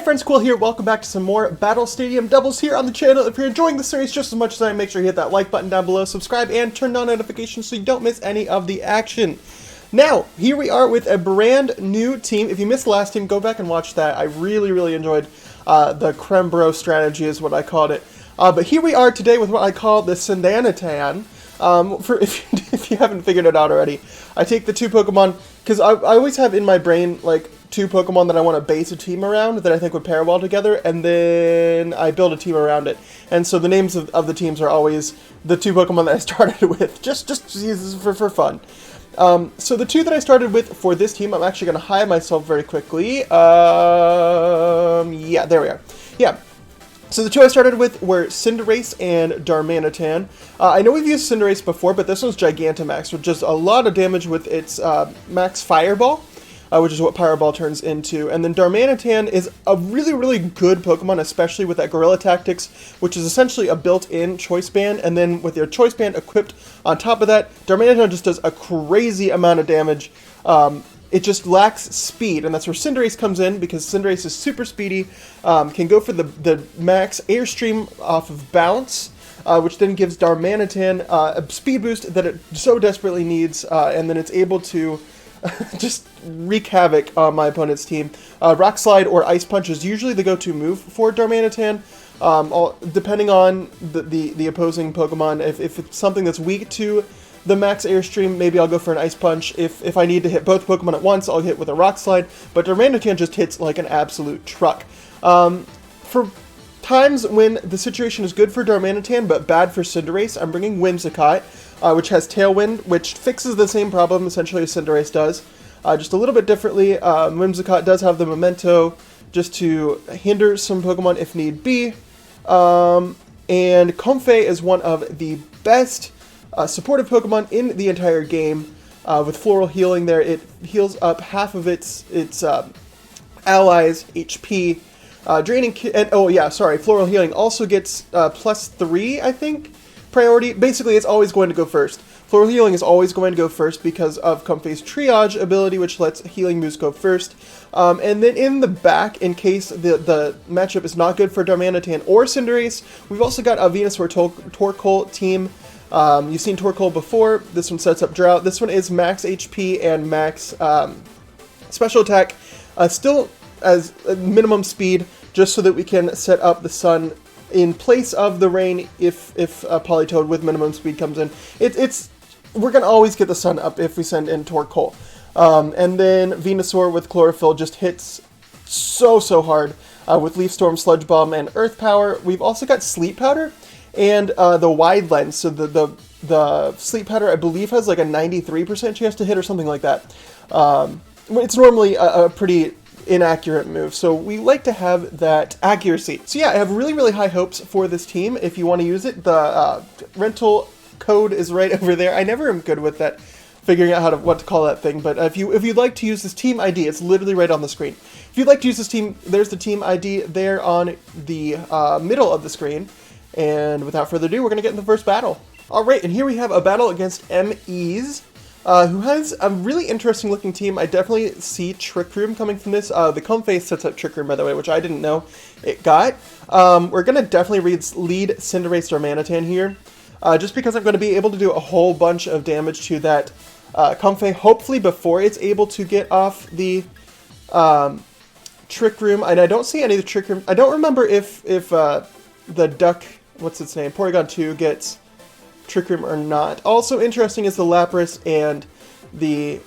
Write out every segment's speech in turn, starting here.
friends, Quill here. Welcome back to some more Battle Stadium doubles here on the channel. If you're enjoying the series just as much as I am, make sure you hit that like button down below, subscribe, and turn on notifications so you don't miss any of the action. Now, here we are with a brand new team. If you missed the last team, go back and watch that. I really enjoyed the Creme Bro strategy is what I called it. But here we are today with what I call the Darmanitan. If you haven't figured it out already, I take the two Pokemon, because I always have in my brain, like, two Pokemon that I want to base a team around that I think would pair well together, and then I build a team around it. And so the names of the teams are always the two Pokemon that I started with, just for fun. So the two that I started with for this team, I'm actually going to hide myself very quickly. Yeah, there we are. Yeah. So the two I started with were Cinderace and Darmanitan. I know we've used Cinderace before, but this one's Gigantamax, which does a lot of damage with its Max Fireball, which is what Fireball turns into. And then Darmanitan is a really good Pokemon, especially with that Gorilla Tactics, which is essentially a built-in Choice Band. And then with your Choice Band equipped on top of that, Darmanitan just does a crazy amount of damage. It just lacks speed, and that's where Cinderace comes in, because Cinderace is super speedy, can go for the max Airstream off of Bounce, which then gives Darmanitan a speed boost that it so desperately needs, and then it's able to just wreak havoc on my opponent's team. Rock Slide or Ice Punch is usually the go-to move for Darmanitan, depending on the opposing Pokemon. If it's something that's weak to the max Airstream, maybe I'll go for an Ice Punch. If I need to hit both Pokemon at once, I'll hit with a Rock Slide, but Darmanitan just hits like an absolute truck. For times when the situation is good for Darmanitan but bad for Cinderace, I'm bringing Whimsicott, which has Tailwind, which fixes the same problem essentially as Cinderace does, just a little bit differently. Whimsicott does have the Memento just to hinder some Pokemon if need be, and Comfey is one of the best supportive Pokemon in the entire game. With Floral Healing there, it heals up half of its allies' HP, draining, and oh yeah, sorry, Floral Healing also gets +3, I think, priority. Basically, it's always going to go first. Floral Healing is always going to go first because of Comfey's Triage ability, which lets healing moves go first. And then in the back, in case the matchup is not good for Darmanitan or Cinderace, we've also got a Venusaur Torkoal team. You've seen Torkoal before. This one sets up Drought. This one is max HP and max special attack, still as minimum speed, just so that we can set up the Sun in place of the Rain if Politoed with minimum speed comes in. We're going to always get the Sun up if we send in Torkoal. And then Venusaur with Chlorophyll just hits so hard with Leaf Storm, Sludge Bomb, and Earth Power. We've also got Sleep Powder and the Wide Lens. So the Sleep Powder, I believe, has like a 93% chance to hit or something like that. It's normally a pretty inaccurate move, so we like to have that accuracy. So yeah, I have really high hopes for this team. If you want to use it, the rental code is right over there. I never am good with that, figuring out what to call that thing, but if you'd like to use this team ID, it's literally right on the screen. If you'd like to use this team, there's the team ID there on the middle of the screen. And without further ado, we're going to get into the first battle. Alright, and here we have a battle against MEs, who has a really interesting looking team. I definitely see Trick Room coming from this. The Comfey sets up Trick Room, by the way, which I didn't know it got. We're going to definitely lead Cinderace Darmanitan here, just because I'm going to be able to do a whole bunch of damage to that Comfey, hopefully before it's able to get off the Trick Room. And I don't see any of the Trick Room. I don't remember if the Duck, what's its name, Porygon 2 gets Trick Room or not. Also interesting is the Lapras and the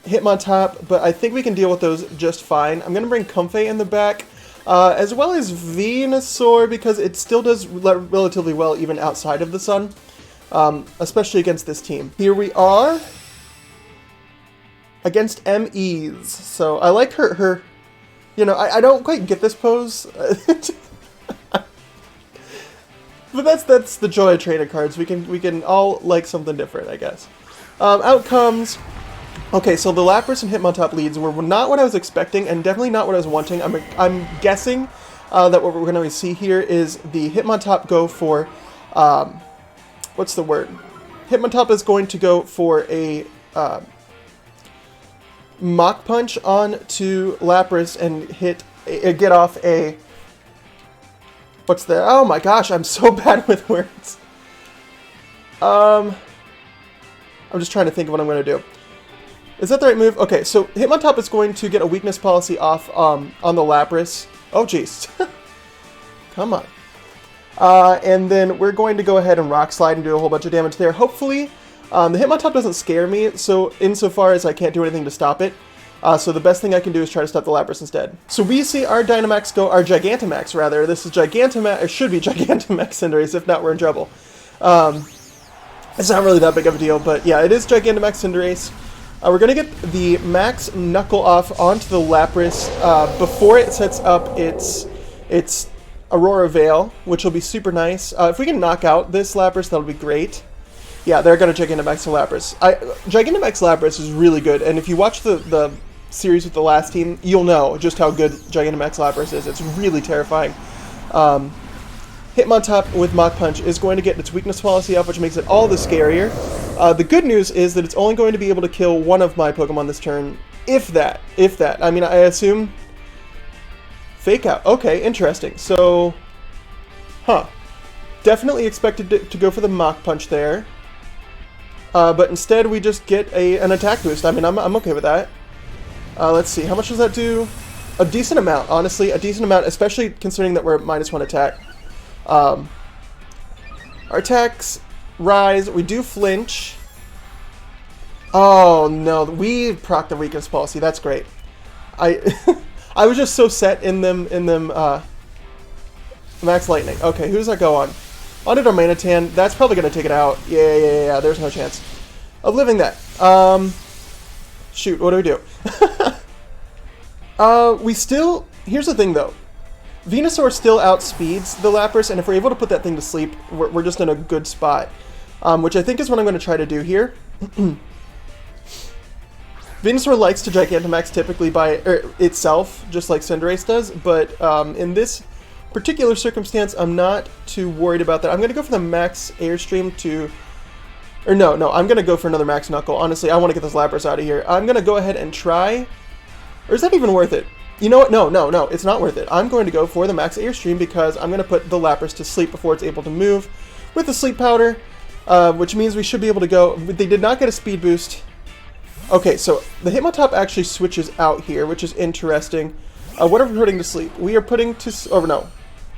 Hitmontop, but I think we can deal with those just fine. I'm going to bring Comfey in the back, as well as Venusaur, because it still does relatively well even outside of the Sun, especially against this team. Here we are against MEs. So I like her you know, I don't quite get this pose. But that's the joy of trading cards. We can all like something different, I guess. Outcomes. Okay, so the Lapras and Hitmontop leads were not what I was expecting, and definitely not what I was wanting. I'm guessing that what we're going to see here is the Hitmontop go for what's the word? Hitmontop is going to go for a Mach Punch on to Lapras and get off a... What's the... Oh my gosh, I'm so bad with words. I'm just trying to think of what I'm going to do. Is that the right move? Okay, so Hitmontop is going to get a weakness policy off on the Lapras. Oh, jeez. Come on. And then we're going to go ahead and Rock Slide and do a whole bunch of damage there. Hopefully, the Hitmontop doesn't scare me, so insofar as I can't do anything to stop it. So the best thing I can do is try to stop the Lapras instead. So we see our Dynamax go, our Gigantamax rather. This is Gigantamax, or should be Gigantamax Cinderace, if not we're in trouble. It's not really that big of a deal, but yeah, it is Gigantamax Cinderace. We're going to get the Max Knuckle off onto the Lapras before it sets up its Aurora Veil, which will be super nice. If we can knock out this Lapras, that'll be great. Yeah, they're going to Gigantamax to Lapras. Gigantamax Lapras is really good, and if you watch the series with the last team, you'll know just how good Gigantamax Lapras is. It's really terrifying. Hitmontop with Mach Punch is going to get its weakness policy off, which makes it all the scarier. The good news is that it's only going to be able to kill one of my Pokemon this turn, if that. I mean, I assume... Fake Out. Okay, interesting. So... Huh. Definitely expected to go for the Mach Punch there. But instead we just get an attack boost. I mean, I'm okay with that. Let's see, how much does that do? A decent amount, honestly. A decent amount, especially considering that we're at -1 attack. Our attacks rise. We do flinch. Oh no, we proc the weakness policy. That's great. I was just so set in them Max Lightning. Okay, who does that go on? On to Darmanitan. That's probably going to take it out. Yeah. There's no chance of living that. Shoot, what do we do? We still... Here's the thing, though. Venusaur still outspeeds the Lapras, and if we're able to put that thing to sleep, we're just in a good spot. Which I think is what I'm going to try to do here. Venusaur likes to Gigantamax typically by itself, just like Cinderace does, but in this particular circumstance, I'm not too worried about that. I'm going to go for the Max Airstream to... Or no, I'm going to go for another Max Knuckle. Honestly, I want to get this Lapras out of here. I'm going to go ahead and try... Or is that even worth it? You know what? No, it's not worth it. I'm going to go for the Max Airstream because I'm going to put the Lapras to sleep before it's able to move with the Sleep Powder, which means we should be able to go... They did not get a speed boost. Okay, so the Hitmontop actually switches out here, which is interesting. What are we putting to sleep? We are putting to... Oh, no.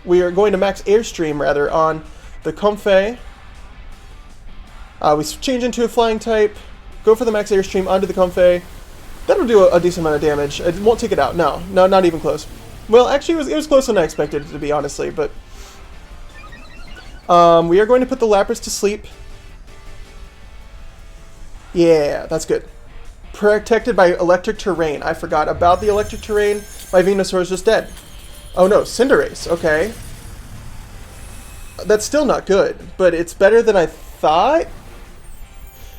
We are going to Max Airstream, rather, on the Comfey. We change into a Flying type, go for the Max Airstream onto the Comfey. That'll do a decent amount of damage. It won't take it out. No, not even close. Well, actually, it was closer than I expected it to be, honestly, but... we are going to put the Lapras to sleep. Yeah, that's good. Protected by Electric Terrain. I forgot about the Electric Terrain. My Venusaur is just dead. Oh no, Cinderace. Okay. That's still not good, but it's better than I thought.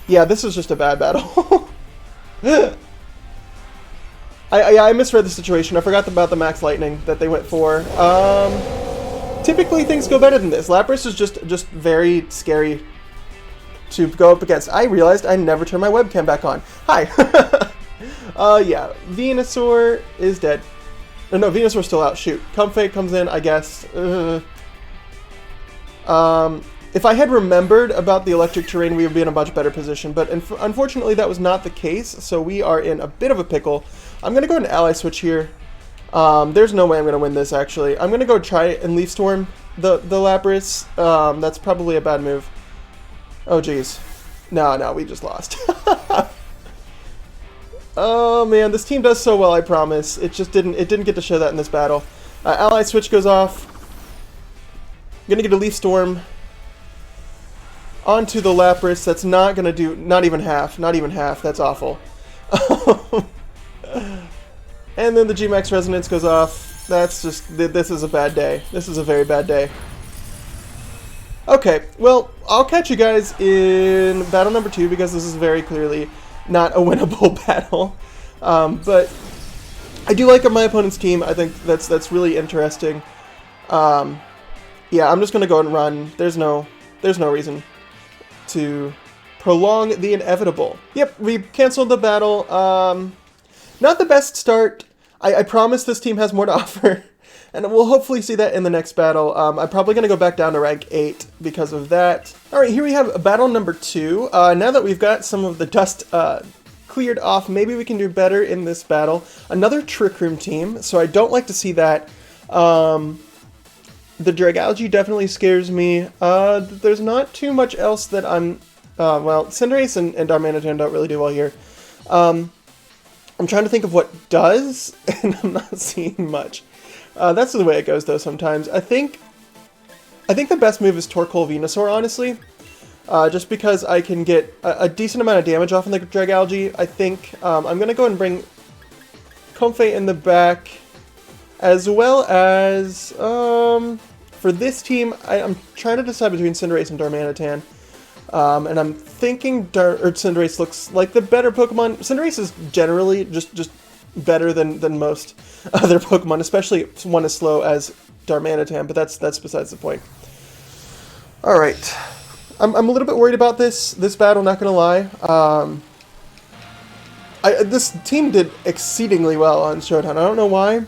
Yeah, this is just a bad battle. I misread the situation. I forgot about the Max Lightning that they went for. Typically things go better than this. Lapras is just very scary to go up against. I realized I never turned my webcam back on. Hi. Yeah, Venusaur is dead. No, Venusaur's still out. Shoot. Comfey comes in, I guess. If I had remembered about the Electric Terrain, we would be in a much better position, but unfortunately that was not the case, so we are in a bit of a pickle. I'm going to go into Ally Switch here. There's no way I'm going to win this, actually. I'm going to go try and Leaf Storm the Lapras. That's probably a bad move. Oh, jeez. No, we just lost. Oh, man, this team does so well, I promise. It didn't get to show that in this battle. Ally Switch goes off. I'm going to get a Leaf Storm onto the Lapras. That's not going to do... Not even half. That's awful. And then the G-Max Resonance goes off. That's just... This is a bad day. This is a very bad day. Okay, well, I'll catch you guys in battle number 2 because this is very clearly not a winnable battle. But I do like my opponent's team. I think that's really interesting. Yeah, I'm just going to go and run. There's no reason to prolong the inevitable. Yep, we canceled the battle. Not the best start. I promise this team has more to offer. And we'll hopefully see that in the next battle. I'm probably going to go back down to rank 8 because of that. Alright, here we have battle number 2. Now that we've got some of the dust cleared off, maybe we can do better in this battle. Another Trick Room team, so I don't like to see that. The Dragalge definitely scares me. There's not too much else that I'm... well, Cinderace and Darmanitan don't really do well here. I'm trying to think of what does, and I'm not seeing much. That's the way it goes, though, sometimes. I think the best move is Torkoal Venusaur, honestly. Just because I can get a decent amount of damage off in the Dragalge. I think I'm going to go and bring Comfey in the back, as well as, for this team, I'm trying to decide between Cinderace and Darmanitan. And I'm thinking Cinderace looks like the better Pokemon. Cinderace is generally just better than most other Pokemon, especially one as slow as Darmanitan, but that's besides the point. Alright. I'm a little bit worried about this battle, not gonna lie. This team did exceedingly well on Showdown. I don't know why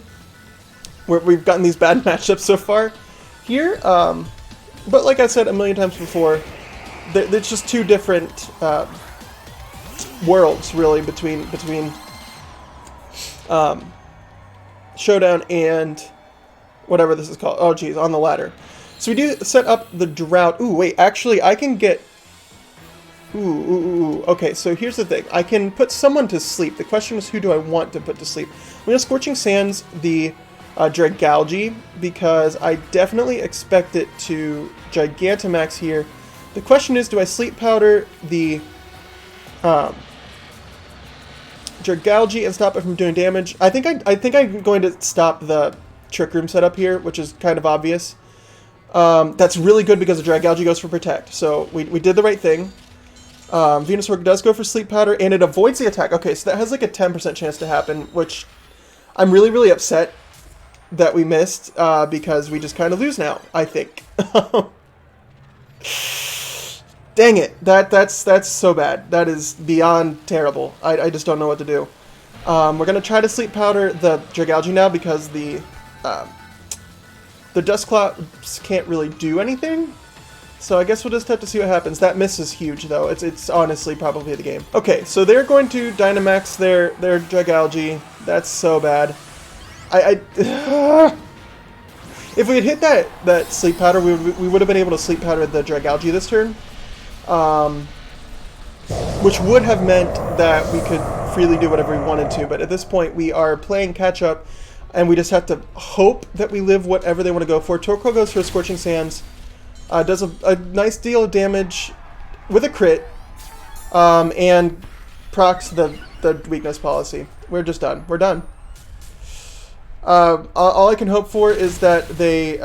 we've gotten these bad matchups so far here, but like I said a million times before, it's just two different worlds, really, between Showdown and whatever this is called. Oh, geez, on the ladder. So we do set up the Drought. Ooh, wait, actually, I can get... Ooh. Okay, so here's the thing. I can put someone to sleep. The question is, who do I want to put to sleep? I'm going to Scorching Sands the Dragalge, because I definitely expect it to Gigantamax here. The question is, do I Sleep Powder the Dragalge and stop it from doing damage? I think I'm going to stop the Trick Room setup here, which is kind of obvious. That's really good because the Dragalge goes for Protect, so we did the right thing. Venusaur does go for Sleep Powder, and it avoids the attack. Okay, so that has like a 10% chance to happen, which I'm really upset that we missed, because we just kind of lose now, I think. Dang it, that's so bad. That is beyond terrible. I just don't know what to do. We're going to try to Sleep Powder the Dragalge now, because the Dust Clouds can't really do anything. So I guess we'll just have to see what happens. That miss is huge, though. It's honestly probably the game. Okay, so they're going to Dynamax their Dragalge. That's so bad. If we had hit that Sleep Powder, we would have been able to Sleep Powder the Dragalge this turn. Which would have meant that we could freely do whatever we wanted to. But at this point, we are playing catch-up, and we just have to hope that we live whatever they want to go for. Torkoal goes for Scorching Sands. Does a nice deal of damage with a crit, and procs the weakness policy. We're just done. We're done. All I can hope for is that they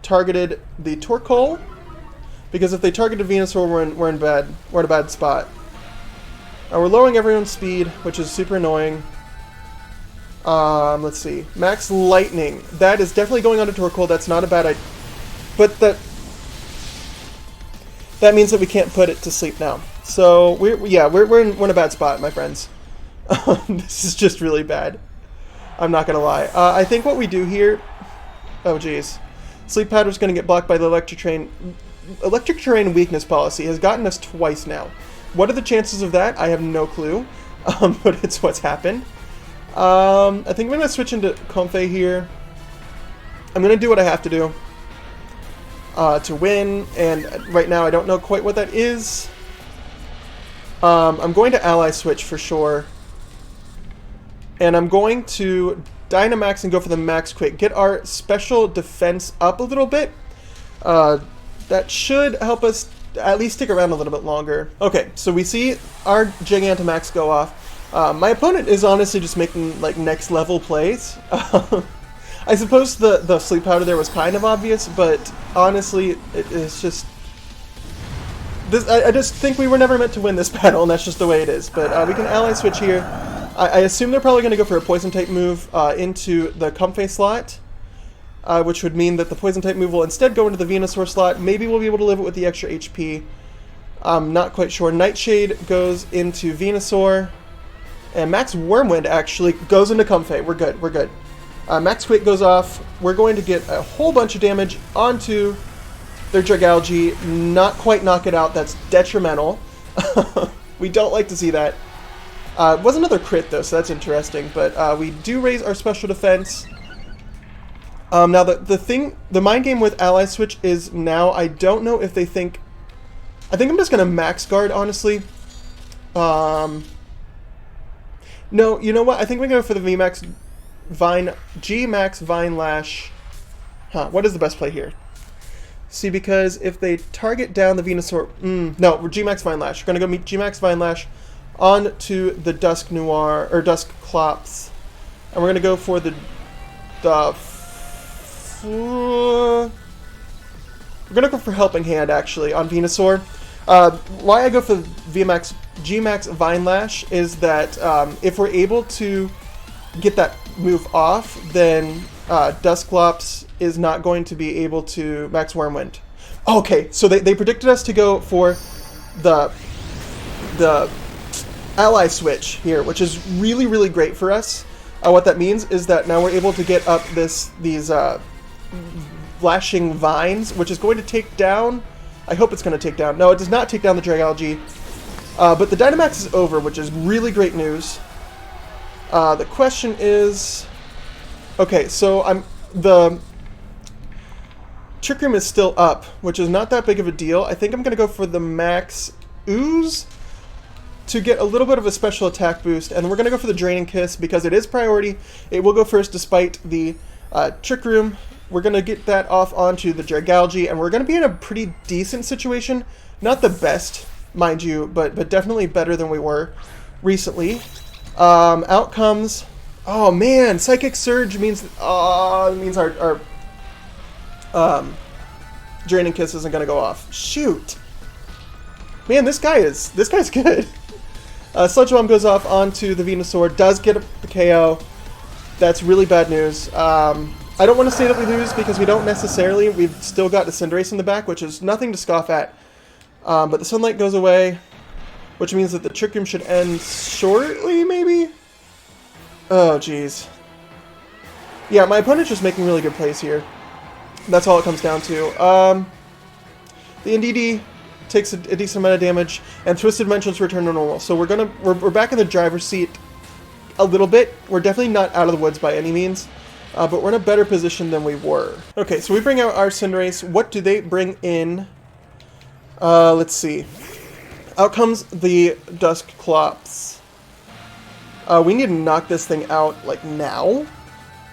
targeted the Torkoal, because if they targeted Venusaur, we're in a bad spot. We're lowering everyone's speed, which is super annoying. Let's see. Max Lightning. That is definitely going on to Torkoal. That's not a bad idea. But that means that we can't put it to sleep now. So we're in a bad spot, my friends. This is just really bad. I'm not gonna lie. I think what we do here... Oh, geez. Sleep Powder's gonna get blocked by the Electric Terrain. Electric Terrain weakness policy has gotten us twice now. What are the chances of that? I have no clue. But it's what's happened. I think I'm gonna switch into Comfey here. I'm gonna do what I have to do to win, and right now I don't know quite what that is. I'm going to Ally Switch for sure. And I'm going to Dynamax and go for the Max Quick. Get our special defense up a little bit. That should help us at least stick around a little bit longer. Okay, so we see our Gigantamax go off. My opponent is honestly just making like next level plays. I suppose the Sleep Powder there was kind of obvious, but honestly, it's just... I just think we were never meant to win this battle, and that's just the way it is. But we can Ally Switch here. I assume they're probably going to go for a Poison-type move into the Comfey slot, which would mean that the Poison-type move will instead go into the Venusaur slot. Maybe we'll be able to live it with the extra HP. I'm not quite sure. Nightshade goes into Venusaur. And Max Wormwind actually goes into Comfey. We're good, we're good. Max Quake goes off. We're going to get a whole bunch of damage onto their Dragalge. Not quite knock it out. That's detrimental. We don't like to see that. It was another crit though, so that's interesting. But we do raise our special defense. Now the mind game with Ally Switch is now I don't know if they think. I think I'm just gonna max guard honestly. No, you know what? I think we go for the VMAX Vine G-Max Vine Lash. What is the best play here? See, because if they target down the Venusaur, no, we're G-Max Vine Lash. We're gonna go meet G-Max Vine Lash on to the Dusk Noir or Dusk Clops, and we're gonna go for we're gonna go for Helping Hand actually on Venusaur. Why I go for VMAX G-Max Vine Lash is that if we're able to get that move off, then Dusclops is not going to be able to max Wormwind. Okay, so they predicted us to go for the Ally Switch here, which is really, really great for us. What that means is that now we're able to get up these Lashing Vines, which is going to take down... I hope it's going to take down... No, it does not take down the Dragalge. But the Dynamax is over, which is really great news. The question is... Okay, so the Trick Room is still up, which is not that big of a deal. I think I'm going to go for the Max Ooze to get a little bit of a special attack boost. And then we're going to go for the Draining Kiss because it is priority. It will go first despite the Trick Room. We're going to get that off onto the Dragalge, and we're going to be in a pretty decent situation. Not the best, mind you, but definitely better than we were recently. Out comes... Oh man, Psychic Surge means our Draining Kiss isn't going to go off. Shoot! Man, this guy's good. Sludge Bomb goes off onto the Venusaur, does get the KO. That's really bad news. I don't want to say that we lose because we don't necessarily. We've still got the Cinderace in the back, which is nothing to scoff at. But the Sunlight goes away, which means that the Trick Room should end shortly, maybe? Oh, jeez. Yeah, my opponent's just making really good plays here. That's all it comes down to. The NDD takes a decent amount of damage, and Twisted Dimensions return to normal. So we're back in the driver's seat a little bit. We're definitely not out of the woods by any means. But we're in a better position than we were. Okay, so we bring out our Cinderace. What do they bring in? Let's see. Out comes the Dusclops. We need to knock this thing out, like, now.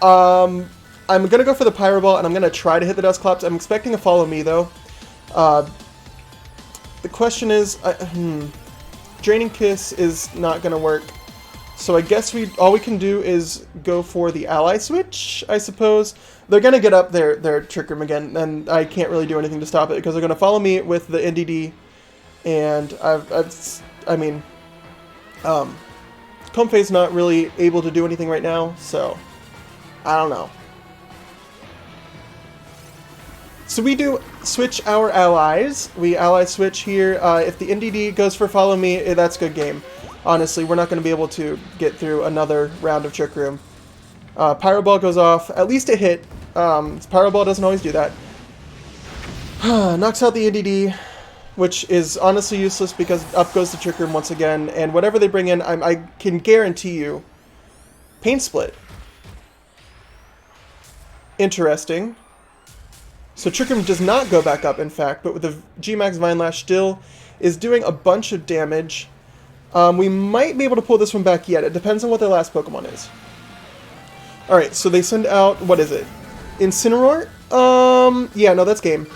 I'm going to go for the Pyro Ball, and I'm going to try to hit the Dusclops. I'm expecting a Follow Me, though. The question is... Draining Kiss is not going to work. So I guess all we can do is go for the Ally Switch, I suppose. They're going to get up their Trick Room again, and I can't really do anything to stop it because they're going to follow me with the NDD. And Comfey's not really able to do anything right now, so I don't know. So we do switch our allies. We ally switch here. If the NDD goes for Follow Me, that's good game. Honestly, we're not going to be able to get through another round of Trick Room. Pyro Ball goes off. At least it hit. Pyro Ball doesn't always do that. Knocks out the NDD, which is honestly useless because up goes the Trick Room once again. And whatever they bring in, I can guarantee you, Pain Split. Interesting. So Trick Room does not go back up, in fact, but with the G-Max Vine Lash still is doing a bunch of damage. We might be able to pull this one back yet. It depends on what their last Pokemon is. Alright, so they send out... What is it? Incineroar? Yeah, no, that's game.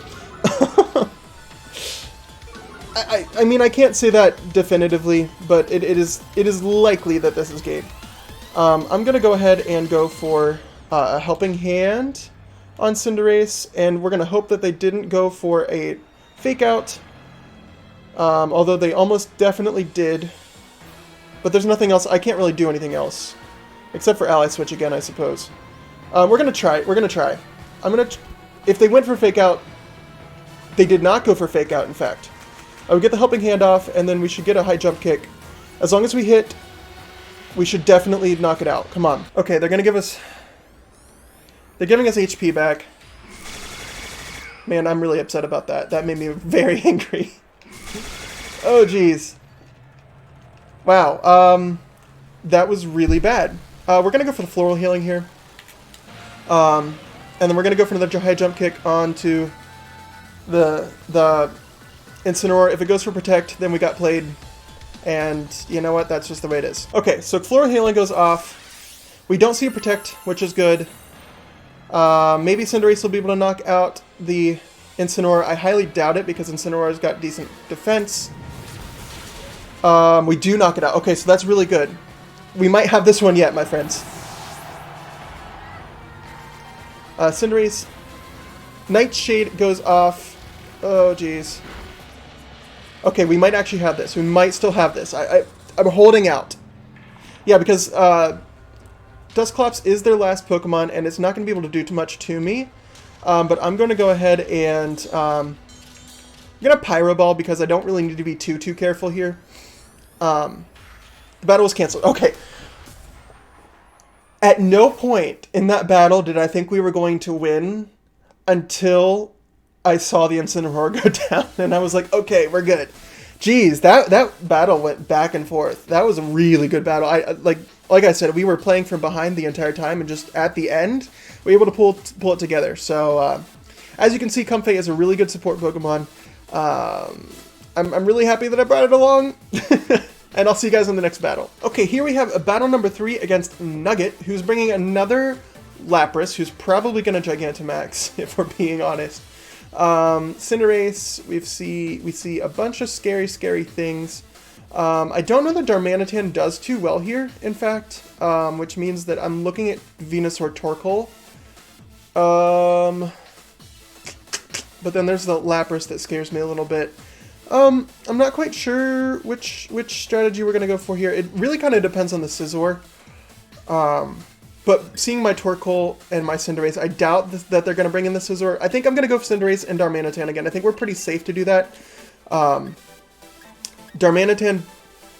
I mean, I can't say that definitively, but it is likely that this is game. I'm going to go ahead and go for a Helping Hand on Cinderace, and we're going to hope that they didn't go for a Fake Out. Although they almost definitely did. But there's nothing else. I can't really do anything else. Except for Ally Switch again, I suppose. We're going to try. We're going to try. If they went for Fake Out, they did not go for Fake Out, in fact. I would get the Helping Hand off, and then we should get a high jump kick. As long as we hit We should definitely knock it out. Come on. Okay, they're gonna give us... They're giving us HP back. Man, I'm really upset about that. That made me very angry. Oh, jeez. Wow, that was really bad. We're gonna go for the floral healing here. And then we're gonna go for another high jump kick onto the Incineroar. If it goes for Protect, then we got played. And you know what? That's just the way it is. Okay, so floral healing goes off. We don't see a Protect, which is good. Maybe Cinderace will be able to knock out the Incineroar. I highly doubt it because Incineroar's got decent defense. We do knock it out. Okay, so that's really good. We might have this one yet, my friends. Cinderace. Nightshade goes off. Oh, jeez. Okay, we might actually have this. We might still have this. I'm holding out. Yeah, because Dusclops is their last Pokemon, and it's not going to be able to do too much to me. But I'm going to go ahead and... I'm going to Pyro Ball because I don't really need to be too careful here. The battle was canceled. Okay. At no point in that battle did I think we were going to win until I saw the Incineroar go down, and I was like, okay, we're good. Jeez, that battle went back and forth. That was a really good battle. Like I said, we were playing from behind the entire time, and just at the end, we were able to pull it together. So, as you can see, Comfey is a really good support Pokemon. I'm really happy that I brought it along. And I'll see you guys in the next battle. Okay, here we have a battle number 3 against Nugget, who's bringing another Lapras, who's probably going to Gigantamax, if we're being honest. Cinderace, we see a bunch of scary things. I don't know that Darmanitan does too well here, in fact, which means that I'm looking at Venusaur Torkoal. But then there's the Lapras that scares me a little bit. I'm not quite sure which strategy we're going to go for here. It really kind of depends on the Scizor. But seeing my Torkoal and my Cinderace, I doubt that they're going to bring in the Scizor. I think I'm going to go for Cinderace and Darmanitan again. I think we're pretty safe to do that. Darmanitan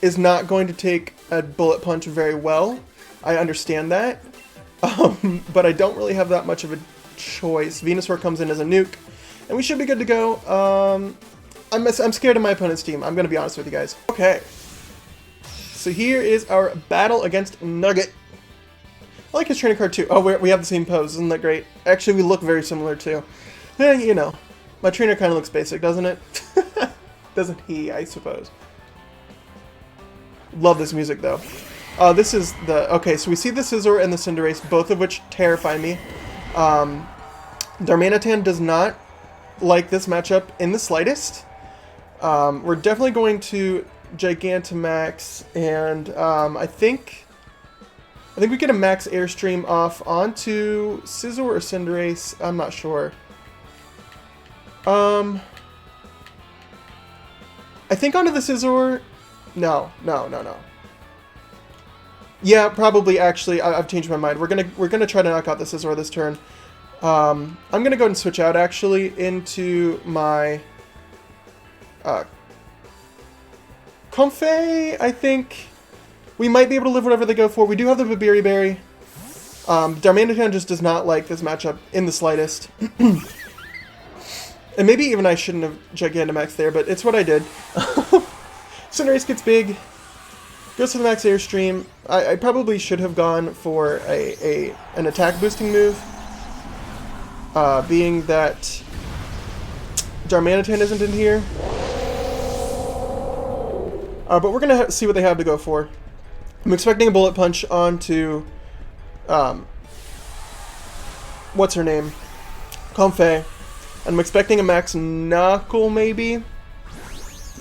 is not going to take a Bullet Punch very well. I understand that. But I don't really have that much of a choice. Venusaur comes in as a nuke, and we should be good to go. I'm scared of my opponent's team. I'm going to be honest with you guys. Okay. So here is our battle against Nugget. I like his training card too. Oh, we have the same pose. Isn't that great? Actually, we look very similar too. You know, my trainer kind of looks basic, doesn't it? Doesn't he, I suppose. Love this music though. This is the... Okay, so we see the Scizor and the Cinderace, both of which terrify me. Darmanitan does not like this matchup in the slightest. We're definitely going to Gigantamax, and I think we get a Max Airstream off onto Scizor or Cinderace. I'm not sure. I think onto the Scizor. No. Yeah, probably. Actually, I've changed my mind. We're gonna try to knock out the Scizor this turn. I'm gonna go ahead and switch out actually into my Comfey. I think we might be able to live whatever they go for. We do have the Babiri Berry. Darmanitan just does not like this matchup in the slightest. And maybe even I shouldn't have Gigantamax there, but it's what I did. Cinderace gets big, goes to the Max Airstream. I probably should have gone for an attack boosting move, being that Darmanitan isn't in here. But we're going to see what they have to go for. I'm expecting a Bullet Punch onto, what's her name? Comfey. I'm expecting a Max Knuckle, maybe,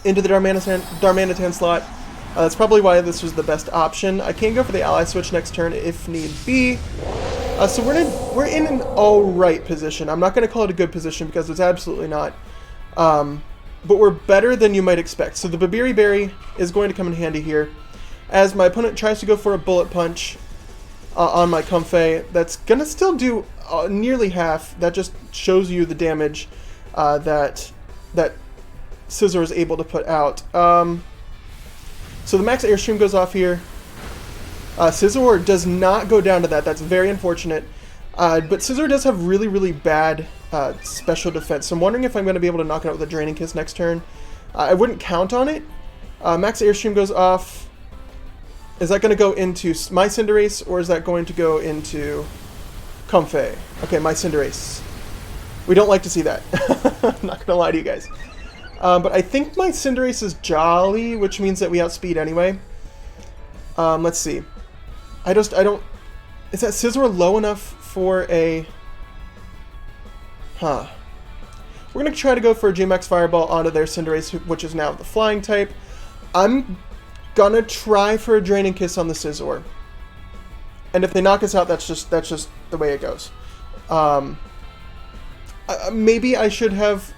into the Darmanitan slot. That's probably why this was the best option. I can go for the Ally Switch next turn if need be. So we're in an alright position. I'm not going to call it a good position because it's absolutely not. But we're better than you might expect. So the Babiri Berry is going to come in handy here. As my opponent tries to go for a Bullet Punch on my Comfey, that's going to still do nearly half. That just shows you the damage that Scizor is able to put out. So the Max Airstream goes off here. Scizor does not go down to that. That's very unfortunate. But Scizor does have really, really bad special defense. So I'm wondering if I'm going to be able to knock it out with a Draining Kiss next turn. I wouldn't count on it. Max Airstream goes off. Is that going to go into my Cinderace, or is that going to go into Comfey? Okay, my Cinderace. We don't like to see that. I'm not going to lie to you guys. But I think my Cinderace is Jolly, which means that we outspeed anyway. Let's see. I don't... Is that Scizor low enough for a... Huh. We're going to try to go for a G-Max Fireball onto their Cinderace, which is now the Flying type. I'm going to try for a Draining Kiss on the Scizor. And if they knock us out, that's just the way it goes. Maybe I should have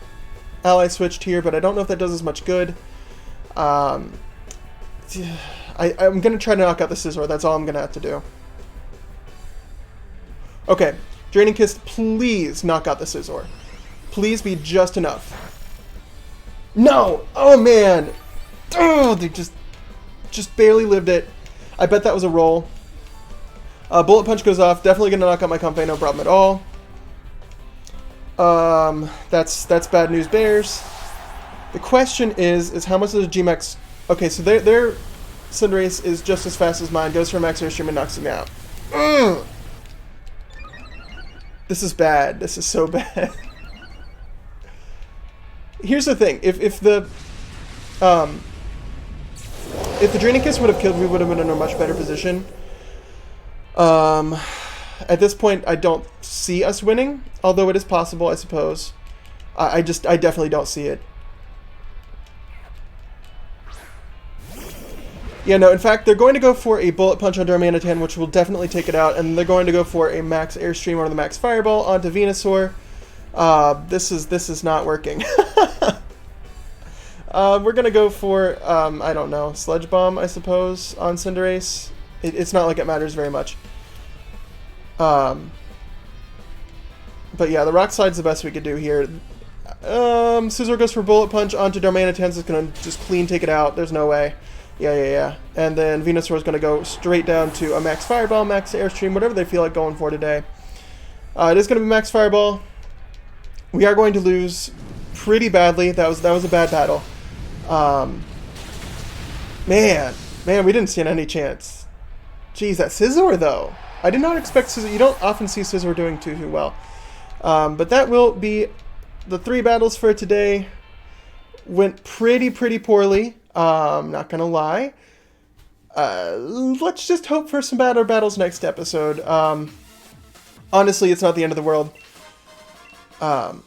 Ally switched here, but I don't know if that does as much good. I'm going to try to knock out the Scizor. That's all I'm going to have to do. Okay. Draining Kiss, please knock out the Scizor. Please be just enough. No! Oh, man! Oh, they just barely lived it. I bet that was a roll. Bullet Punch goes off. Definitely going to knock out my Comfey, no problem at all. That's bad news bears. The question is how much does G-Max... Okay, so their Cinderace is just as fast as mine. Goes for a Max Airstream and knocks me out. Ugh. This is bad. This is so bad. Here's the thing. If the Draining Kiss would have killed me, we would have been in a much better position. At this point, I don't see us winning, although it is possible, I suppose. I definitely don't see it. Yeah, no, in fact, they're going to go for a Bullet Punch on Darmanitan, which will definitely take it out, and they're going to go for a Max Airstream or the Max Fireball onto Venusaur. This is not working. We're going to go for, I don't know, Sludge Bomb, I suppose, on Cinderace. It's not like it matters very much. But yeah, the Rock Slide's the best we could do here. Scizor goes for Bullet Punch onto Darmanitan. It's going to just clean take it out. There's no way. Yeah. And then Venusaur is going to go straight down to a Max Fireball, Max Airstream, whatever they feel like going for today. It is going to be Max Fireball. We are going to lose pretty badly. That was a bad battle. Man, we didn't stand any chance. Jeez, that Scizor though. I did not expect Scizor. You don't often see Scizor doing too well. But that will be the 3 battles for today. Went pretty poorly. Not gonna lie. Let's just hope for some better battles next episode. Honestly, it's not the end of the world. I'm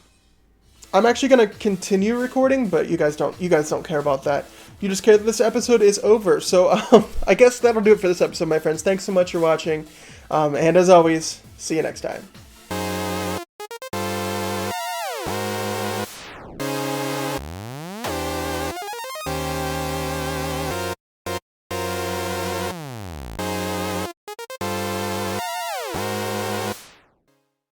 actually gonna continue recording, but you guys don't care about that. You just care that this episode is over. So I guess that'll do it for this episode, my friends. Thanks so much for watching. And as always, see you next time.